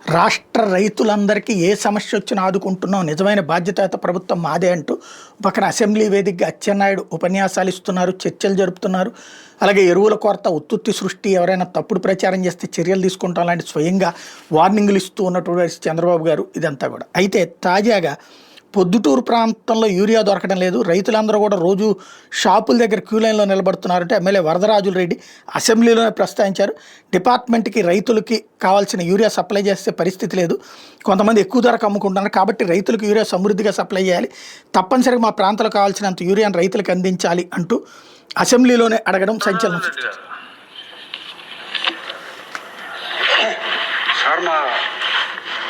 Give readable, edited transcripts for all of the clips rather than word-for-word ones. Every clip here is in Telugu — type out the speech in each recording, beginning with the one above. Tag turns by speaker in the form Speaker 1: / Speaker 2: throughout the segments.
Speaker 1: రాష్ట్ర రైతులందరికీ ఏ సమస్య వచ్చినా ఆదుకుంటున్నాం, నిజమైన బాధ్యతాయుత ప్రభుత్వం మాదే అంటూ పక్కన అసెంబ్లీ వేదికగా అచ్చెన్నాయుడు ఉపన్యాసాలు ఇస్తున్నారు, చర్చలు జరుపుతున్నారు. అలాగే ఎరువుల కొరత, ఉత్తుత్తి సృష్టి, ఎవరైనా తప్పుడు ప్రచారం చేస్తే చర్యలు తీసుకుంటాం లాంటి స్వయంగా వార్నింగ్లు ఇస్తూ ఉన్నటువంటి చంద్రబాబు గారు ఇదంతా కూడా. అయితే తాజాగా పొద్దుటూరు ప్రాంతంలో యూరియా దొరకడం లేదు, రైతులందరూ కూడా రోజు షాపుల దగ్గర క్యూ లైన్లో నిలబడుతున్నారంటే ఎమ్మెల్యే వరదరాజుల రెడ్డి అసెంబ్లీలోనే ప్రస్తావించారు. డిపార్ట్మెంట్కి రైతులకి కావాల్సిన యూరియా సప్లై చేసే పరిస్థితి లేదు, కొంతమంది ఎక్కువ ధరకు అమ్ముకుంటున్నారు, కాబట్టి రైతులకు యూరియా సమృద్ధిగా సప్లై చేయాలి, తప్పనిసరిగా మా ప్రాంతంలో కావాల్సినంత యూరియాను రైతులకు అందించాలి అంటూ అసెంబ్లీలోనే అడగడం సంచలనం.
Speaker 2: సార్, మా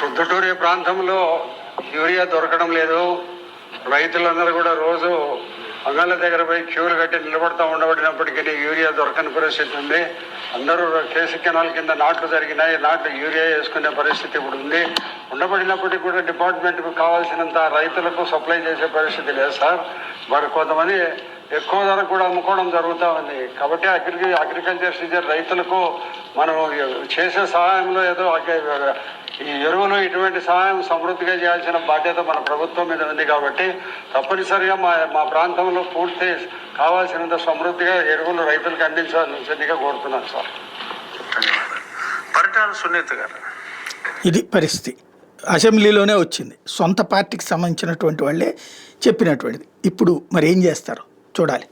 Speaker 2: పొద్దుటూరు ప్రాంతంలో యూరియా దొరకడం లేదు. రైతులందరూ కూడా రోజు అంగళ్ళ దగ్గర పోయి క్యూలు కట్టి నిలబడతా ఉండబడినప్పటికీ యూరియా దొరకని పరిస్థితి ఉంది. అందరూ కేసు కెనాల్ కింద నాట్లు జరిగినాయి, నాట్లు యూరియా వేసుకునే పరిస్థితి ఇప్పుడు ఉంది. ఉండబడినప్పటికీ కూడా డిపార్ట్మెంట్కు కావాల్సినంత రైతులకు సప్లై చేసే పరిస్థితి లేదు సార్. మరి కొంతమంది ఎక్కువ ధరకు కూడా అమ్ముకోవడం జరుగుతూ ఉంది. కాబట్టి అగ్రికల్చర్ సీజన్ రైతులకు మనం చేసే సహాయంలో ఏదో ఈ ఎరువులు ఇటువంటి సహాయం సమృద్ధిగా చేయాల్సిన బాధ్యత మన ప్రభుత్వం మీద ఉంది. కాబట్టి తప్పనిసరిగా మా ప్రాంతంలో పూర్తి కావాల్సినంత సమృద్ధిగా ఎరువులు రైతులకు అందించాల్సిందిగా కోరుతున్నాను సార్.
Speaker 3: పరిటాల సునీత గారు,
Speaker 1: ఇది పరిస్థితి అసెంబ్లీలోనే వచ్చింది, సొంత పార్టీకి సంబంధించినటువంటి వాళ్ళే చెప్పినటువంటిది. ఇప్పుడు మరి ఏం చేస్తారు చూడాలి.